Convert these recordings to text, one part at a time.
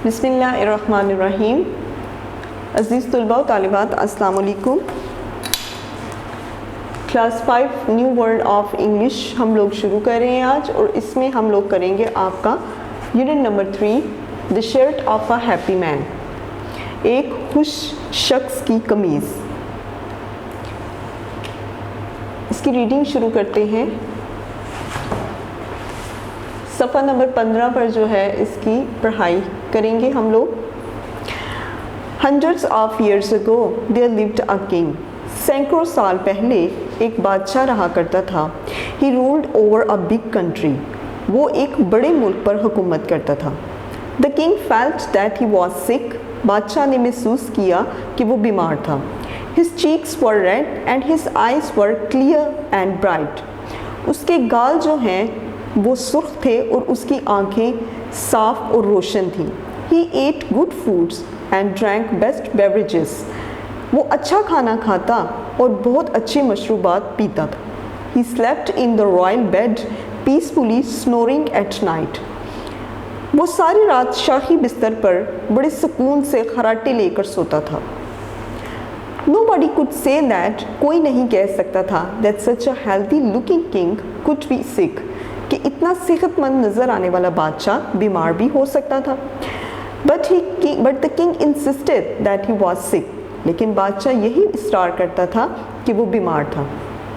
बिस्मिल्लाहिर्रहमानिर्रहीम। अज़ीज़ तलबा व तालिबात, अस्सलाम वालेकुम। Class 5 new world of English हम लोग शुरू कर रहे हैं आज, और इसमें हम लोग करेंगे आपका unit number 3, the shirt of a happy man, एक खुश शख्स की कमीज़। इसकी रीडिंग शुरू करते हैं। सफ़ा नंबर 15 पर जो है इसकी पढ़ाई करेंगे हम लोग। Hundreds of years ago there lived a king. सैकड़ों साल पहले एक बादशाह रहा करता था। He ruled over a big country. वो एक बड़े मुल्क पर हुकूमत करता था। The king felt that he was sick. बादशाह ने महसूस किया कि वो बीमार था। His cheeks were red and his eyes were clear and bright. उसके गाल जो हैं वो सुर्ख थे और उसकी आंखें साफ और रोशन थीं। He ate good foods and drank best beverages. वो अच्छा खाना खाता और बहुत अच्छे मशरूबात पीता था। He slept in the royal bed, peacefully snoring at night. वो सारी रात शाही बिस्तर पर बड़े सुकून से खर्राटे लेकर सोता था। Nobody could say that, कोई नहीं कह सकता था that such a healthy looking king could be sick, कि इतना सेहतमंद नज़र आने वाला बादशाह बीमार भी हो सकता था। But the king insisted that he was sick. लेकिन बादशाह यही इसरार करता था कि वो बीमार था।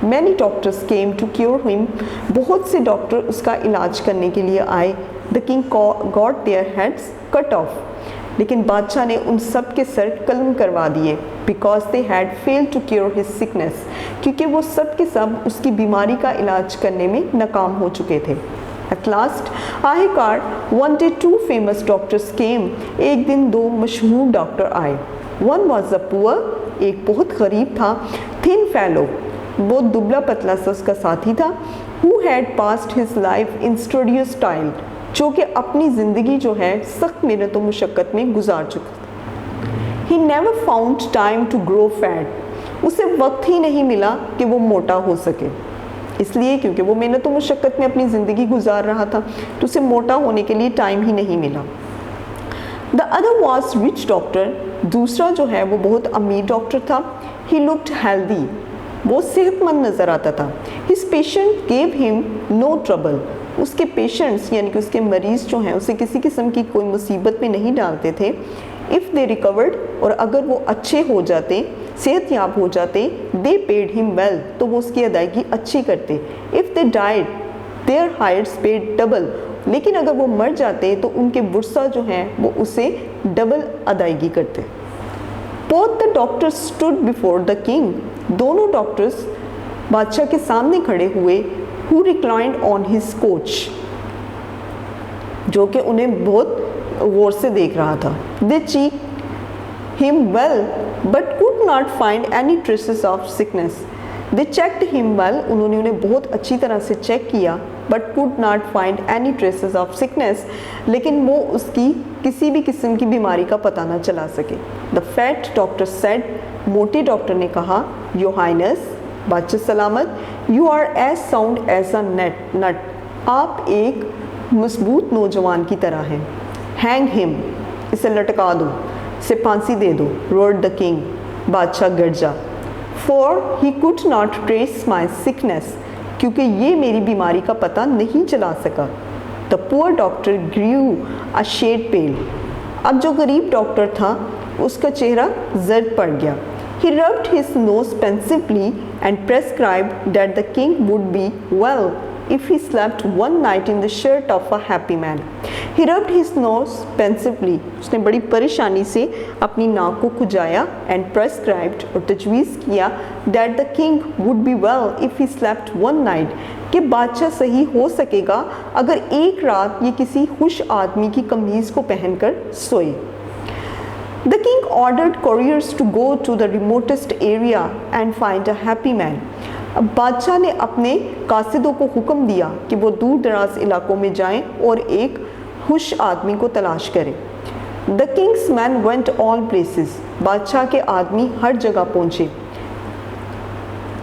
Many doctors came to cure him. बहुत से डॉक्टर उसका इलाज करने के लिए आए। The king got their heads cut off. लेकिन बादशाह ने उन सब के सर कलम करवा दिए, because they had failed to cure his sickness. क्योंकि वो सब के सब उसकी बीमारी का इलाज करने में नाकाम हो चुके थे। At last, आखिरकार one day two famous doctors came. एक दिन दो मशहूर डॉक्टर आए। One was a poor, एक बहुत गरीब था, thin fellow, बहुत दुबला पतला सा उसका साथी था, who had passed his life in studious style, जो कि अपनी ज़िंदगी जो है सख्त मेहनत और मुशक्क़त में गुजार चुका था। He never found time to grow fat. उसे वक्त ही नहीं मिला कि वो मोटा हो सके, इसलिए क्योंकि वो मेहनत और मुशक्क़त में अपनी ज़िंदगी गुजार रहा था, तो उसे मोटा होने के लिए टाइम ही नहीं मिला। The other was rich doctor. दूसरा जो है वो बहुत अमीर डॉक्टर था। He looked healthy. वो सेहतमंद नज़र आता था। His patient gave him no trouble. उसके पेशेंट्स यानी कि उसके मरीज़ जो हैं उसे किसी किस्म की कोई मुसीबत में नहीं डालते थे। If they recovered, और अगर वो अच्छे हो जाते, सेहतयाब हो जाते, they paid him well, तो वो उसकी अदायगी अच्छी करते। If they died, their hires paid double. लेकिन अगर वो मर जाते तो उनके बुरसा जो हैं वो उसे डबल अदायगी करते। Both the doctors stood before the king. दोनों डॉक्टर्स बादशाह के सामने खड़े हुए, who reclined on his couch, जो कि उन्हें बहुत गौर से देख रहा था। They checked him well, but could not find any traces of sickness. They checked him well, उन्होंने उन्हें बहुत अच्छी तरह से चेक किया, but could not find any traces of sickness, लेकिन वो उसकी किसी भी किस्म की बीमारी का पता ना चला सके। The fat doctor said, मोटे डॉक्टर ने कहा, Your Highness, बादशाह सलामत, you are as sound as a nut. आप एक मजबूत नौजवान की तरह हैं। Hang him, इसे लटका दो, इसे फांसी दे दो, roared the king. बादशाह गरजा। For he could not trace my sickness, क्योंकि ये मेरी बीमारी का पता नहीं चला सका। The poor doctor grew a shade pale. अब जो गरीब डॉक्टर था उसका चेहरा जर्द पड़ गया। He rubbed his nose pensively and prescribed that the king would be well if he slept one night in the shirt of a happy man. He rubbed his nose pensively. उसने बड़ी परेशानी से अपनी नाक को खुजाया and prescribed, और तजवीज़ किया that the king would be well if he slept one night, कि बादशाह सही हो सकेगा अगर एक रात ये किसी खुश आदमी की कमीज़ को पहनकर सोए। The king ordered couriers to go to the remotest area and find a happy man. अब बादशाह ने अपने कासिदों को हुक्म दिया कि वो दूर दराज इलाकों में जाएं और एक खुश आदमी को तलाश करें। The king's men went all places. बादशाह के आदमी हर जगह पहुँचे।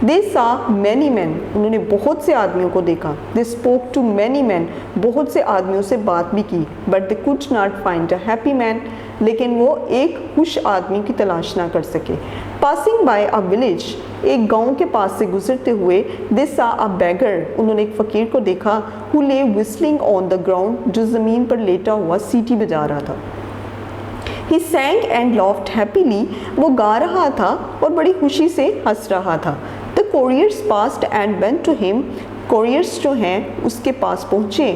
दे सा मैनी मैन, उन्होंने बहुत से आदमियों को देखा। They spoke to many man, बहुत से आदमियों से बात भी की। But they could not find a happy man, लेकिन वो एक खुश आदमी की तलाश ना कर सके। पासिंग बाय अ विलेज, एक गांव के पास से गुजरते हुए दे सा अ बेगर, उन्होंने एक फ़कीर को देखा। हु ले विस्लिंग ऑन द ग्राउंड, जो ज़मीन पर लेटा हुआ सीटी बजा रहा था। He sang and laughed happily, वो गा रहा था और बड़ी खुशी से हंस रहा था। The couriers passed and went to him, couriers जो हैं उसके पास पहुँचे।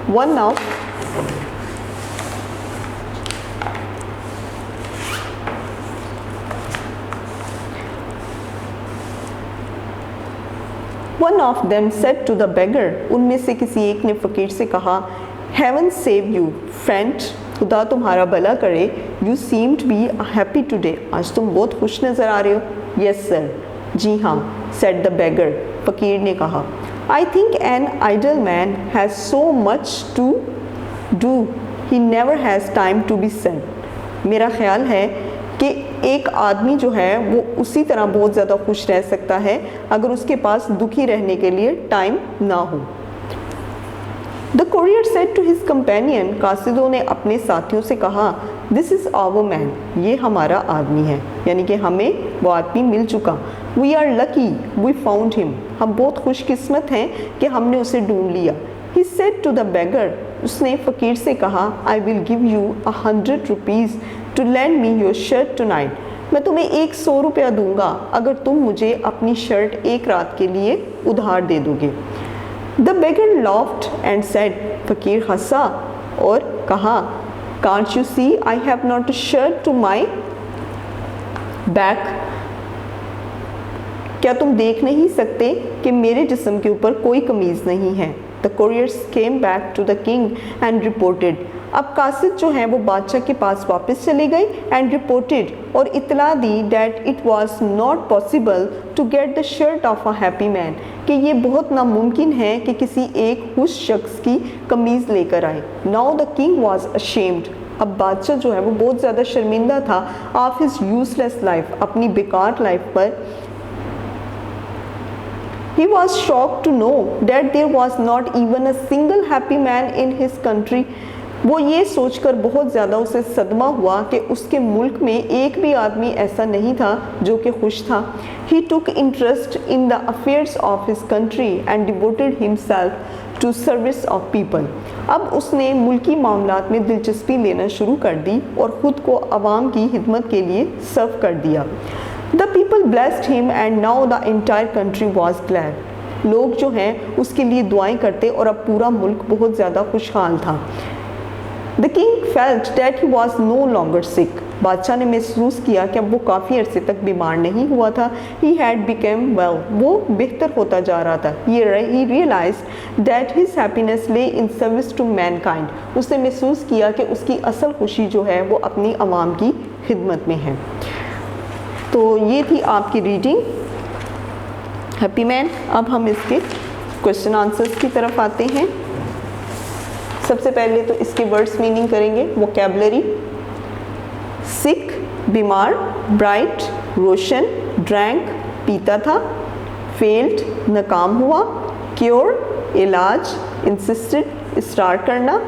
One of them said to the beggar, उनमें से किसी एक ने फ़कीर से कहा, Heaven save you, friend, खुदा तुम्हारा भला करे। You seem to be happy today, आज तुम बहुत खुश नज़र आ रहे हो। Yes sir, जी हाँ, said the beggar, फ़कीर ने कहा। I think an idle man has so much to do, he never has time to be sad. मेरा ख्याल है कि एक आदमी जो है वो उसी तरह बहुत ज़्यादा खुश रह सकता है अगर उसके पास दुखी रहने के लिए टाइम ना हो। The courier said to his companion, कासिदों ने अपने साथियों से कहा, This is our man, ये हमारा आदमी है, यानी कि हमें वो आदमी मिल चुका। We are lucky, we found him, हम बहुत खुशकिस्मत हैं कि हमने उसे ढूंढ लिया। He said to the beggar, उसने फ़कीर से कहा, I will give you 100 rupees to lend me your shirt tonight. मैं तुम्हें 100 रुपया दूंगा अगर तुम मुझे अपनी शर्ट एक रात के लिए उधार दे दोगे। The beggar laughed and said, फ़कीर हंसा और कहा, Can't you see I have not a shirt to my back? क्या तुम देख नहीं सकते कि मेरे जिस्म के ऊपर कोई कमीज़ नहीं है। The couriers came back to the king and reported. अब कासिद जो हैं वो बादशाह के पास वापस चले गए and reported, और इतला दी that it was not possible to get the shirt of a happy man, कि ये बहुत नामुमकिन है कि किसी एक खुश शख्स की कमीज़ लेकर आए। Now the king was ashamed. अब बादशाह जो है वो बहुत ज़्यादा शर्मिंदा था of his useless life, अपनी बेकार लाइफ पर। He was shocked to know that there was not even a single happy man in his country. वो ये सोचकर बहुत ज़्यादा उसे सदमा हुआ कि उसके मुल्क में एक भी आदमी ऐसा नहीं था जो कि खुश था। He took interest in the affairs of his country and devoted himself to service of people. अब उसने मुल्की मामलात में दिलचस्पी लेना शुरू कर दी और ख़ुद को अवाम की खिदमत के लिए सर्व कर दिया। The people blessed him and now the entire country was glad. लोग जो हैं उसके लिए दुआएं करते और अब पूरा मुल्क बहुत ज़्यादा खुशहाल था। The king felt that he was no longer sick. बादशाह ने महसूस किया कि अब वो काफ़ी अरसे तक बीमार नहीं हुआ था। He had become well. वो बेहतर होता जा रहा था। He realized that his happiness lay in service to mankind. उसने महसूस किया कि उसकी असल खुशी जो है वो अपनी आवाम की खिदमत में है। तो ये थी आपकी रीडिंग हैप्पी मैन। अब हम इसके क्वेश्चन आंसर्स की तरफ आते हैं। सबसे पहले तो इसके वर्ड्स मीनिंग करेंगे। वोकैबुलरी, सिक बीमार, ब्राइट रोशन, ड्रैंक पीता था, फेल्ड नाकाम हुआ, क्योर इलाज, इंसिस्टेड इसरार करना,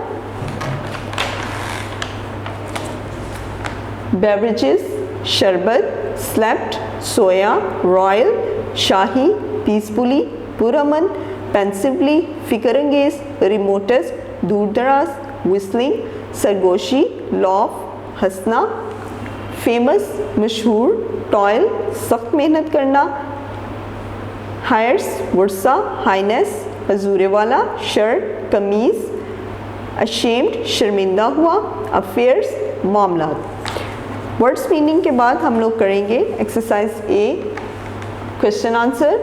बेवरेजेस शरबत, स्लेप्ट सोया, रॉयल शाही, पीसफुली पुरअमन, पेंसिवली फिक्रअंगेज, रिमोटेस्ट दूर दराज, विस्लिंग सरगोशी, लॉफ हंसना, फेमस मशहूर, टॉयल सख्त मेहनत करना, हायर्स वर्सा, हाइनेस हजूरे वाला, शर्ट कमीज़, अशेम्ड शर्मिंदा हुआ, अफेयर्स मामलात। वर्ड्स मीनिंग के बाद हम लोग करेंगे exercise A question answer.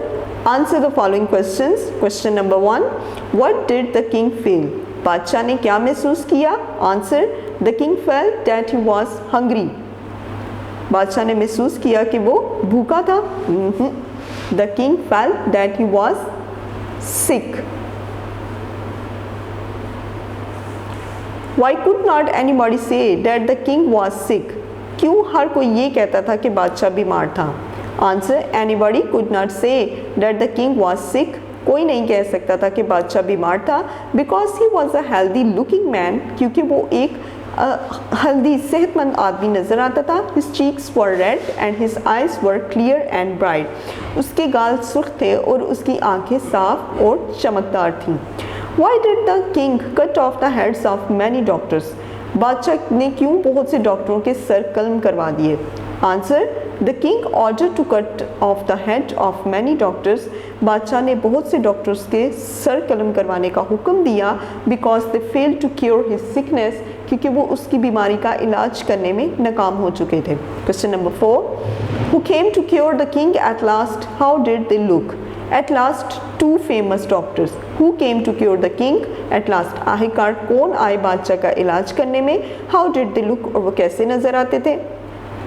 Answer the following questions. Question number 1, what did the king feel? बादशाह ने क्या महसूस किया? Answer, the king felt that he was hungry. बादशाह ने महसूस किया कि वो भूखा था। The king felt that he was sick. Why could not anybody say that the king was sick? क्यों हर कोई ये कहता था कि बादशाह बीमार था? Answer, anybody could not say that the king was sick, कोई नहीं कह सकता था कि बादशाह बीमार था, because he was a healthy looking man, क्योंकि वो एक हेल्दी सेहतमंद आदमी नजर आता था। His cheeks were red and his eyes were clear and bright, उसके गाल सुर्ख थे और उसकी आंखें साफ और चमकदार थीं। Why did the king cut off the heads of many doctors, बादशाह ने क्यों बहुत से डॉक्टरों के सर कलम करवा दिए? Answer, the king order to cut off the head of many doctors, बादशाह ने बहुत से डॉक्टर्स के सर कलम करवाने का हुक्म दिया, because they fail to cure his sickness, क्योंकि वो उसकी बीमारी का इलाज करने में नाकाम हो चुके थे। Question number 4, who came to cure the king at last, how did they look? At last two famous doctors, who came to cure the king at last, आखिरकार कौन आए बादशाह का इलाज करने में? हाउ डिड दे लुक, और वो कैसे नजर आते थे?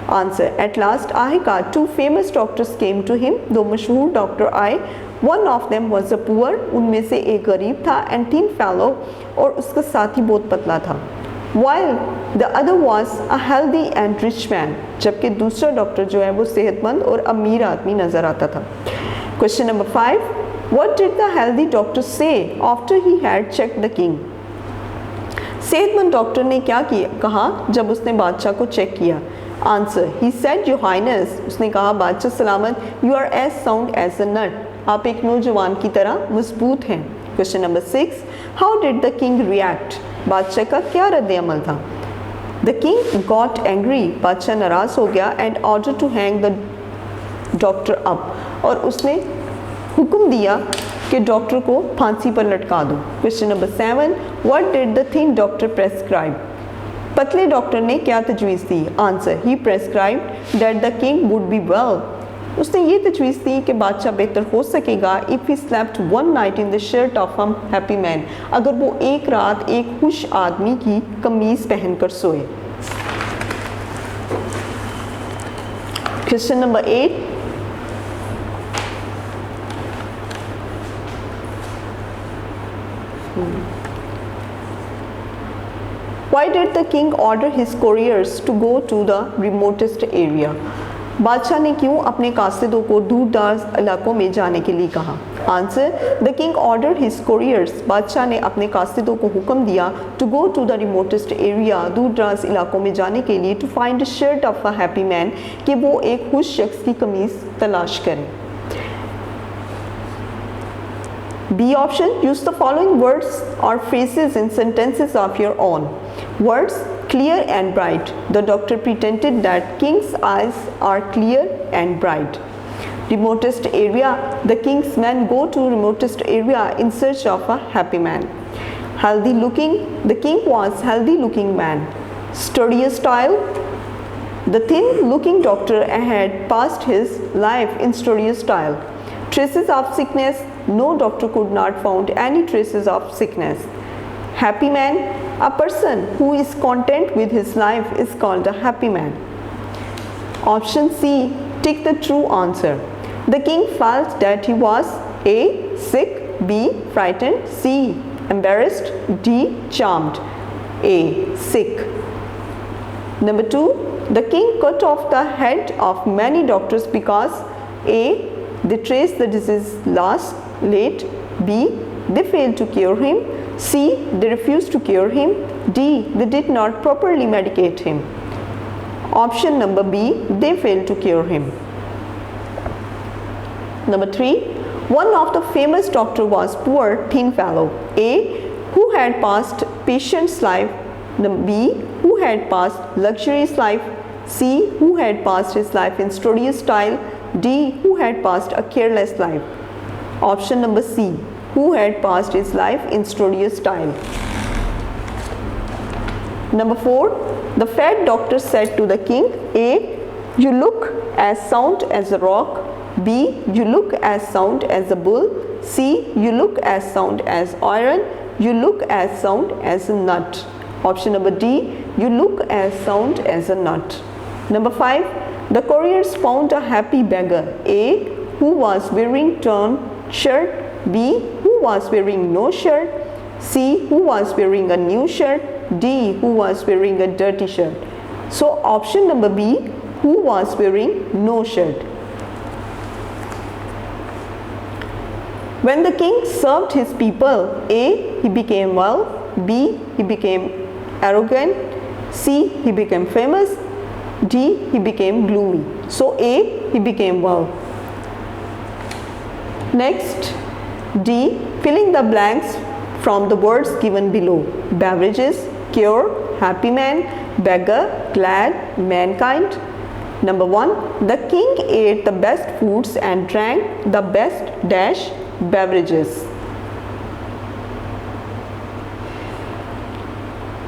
आंसर, एट लास्ट आखिरकार two famous doctors came to him, दो मशहूर डॉक्टर आए। One of them was a poor, उनमें से एक गरीब था, एंड थिन फेलो, और उसका साथी बहुत पतला था। While the other was a healthy and rich man, जबकि दूसरा डॉक्टर जो है वो सेहतमंद और अमीर आदमी नजर आता था। Question number 5, what did the healthy doctor say after he had checked the king? सेहतमंद डॉक्टर ने क्या किया कहा जब उसने बादशाह को चेक किया? Answer, he said your highness, उसने कहा बादशाह सलामत, you are as sound as a nut, आप एक नौजवान की तरह मजबूत हैं। Question number 6, how did the king react? बादशाह का क्या रद्द अमल था? द किंग गॉट एंग्री, बादशाह नाराज हो गया, and order to hang the doctor up, और उसने हुक्म दिया कि डॉक्टर को फांसी पर लटका दो। Question number 7, what did the thin doctor prescribe? पतले डॉक्टर ने क्या तजवीज़ दी? Answer, he prescribed that the king would be well, उसने ये तजवीज़ दी कि बादशाह बेहतर हो सकेगा if he slept one night in the shirt of a happy man, अगर वो एक रात एक खुश आदमी की कमीज़ पहनकर सोए। Question number 8, Why did the king order his couriers to go to the remotest area? बादशाह ने क्यों अपने कासिदों को दूर दराज इलाकों में जाने के लिए कहा? Answer, the king order his couriers, बादशाह ने अपने कासिदों को हुक्म दिया to go to the remotest area, दूर दराज इलाकों में जाने के लिए, to find a shirt of a happy man, कि वो एक खुश शख्स की कमीज़ तलाश करें। B option, use the following words or phrases in sentences of your own. Words, clear and bright. The doctor pretended that king's eyes are clear and bright. Remotest area, the king's men go to remotest area in search of a happy man. Healthy looking, the king was healthy looking man. Sturdy style, the thin looking doctor had passed his life in sturdy style. Traces of sickness, no doctor could not found any traces of sickness. Happy man, a person who is content with his life is called a happy man. Option C, tick the true answer. The king felt that he was A, sick, B, frightened, C, embarrassed, D, charmed. A, sick. Number 2, the king cut off the head of many doctors because A, they traced the disease late, B, they failed to cure him, C, they refused to cure him, D, they did not properly medicate him. Option number B, they failed to cure him. Number 3, one of the famous doctor was poor thin fellow. A, who had passed patient's life, B, who had passed luxurious life, C, who had passed his life in studious style, D, who had passed a careless life. Option number C, who had passed his life in studious style. Number 4, the fat doctor said to the king, A, you look as sound as a rock, B, you look as sound as a bull, C, you look as sound as iron, you look as sound as a nut. Option number D, you look as sound as a nut. Number 5, the couriers found a happy beggar, A, who was wearing torn shirt, B, who was wearing no shirt, C, who was wearing a new shirt, D, who was wearing a dirty shirt. So option number B, who was wearing no shirt. When the king served his people, A. He became well, B. He became arrogant, C. He became famous, D. He became gloomy. So A. He became well. Next, D. Filling the blanks from the words given below. Beverages, cure, happy man, beggar, glad, mankind. Number 1. The king ate the best foods and drank the best dash beverages.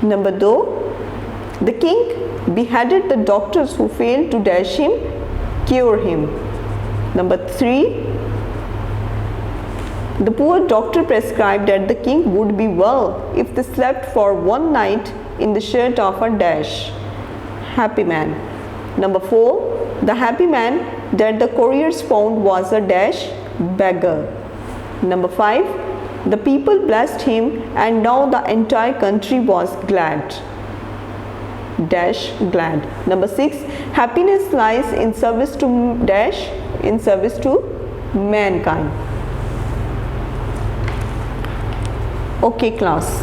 Number 2. The king beheaded the doctors who failed to dash him, cure him. Number 3. The poor doctor prescribed that the king would be well if they slept for one night in the shirt of a dash happy man. Number 4. The happy man that the couriers found was a dash beggar. Number 5. The people blessed him and now the entire country was glad. Dash glad. Number 6. Happiness lies in service to dash in service to mankind. Okay class.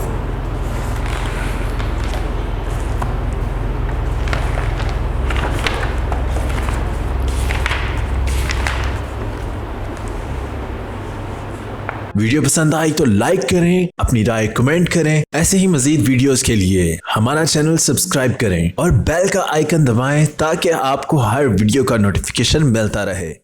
Video पसंद आई तो like करें, अपनी राय comment करें। ऐसे ही मजीद videos के लिए हमारा channel subscribe करें और बेल का आइकन दबाएं ताकि आपको हर वीडियो का नोटिफिकेशन मिलता रहे।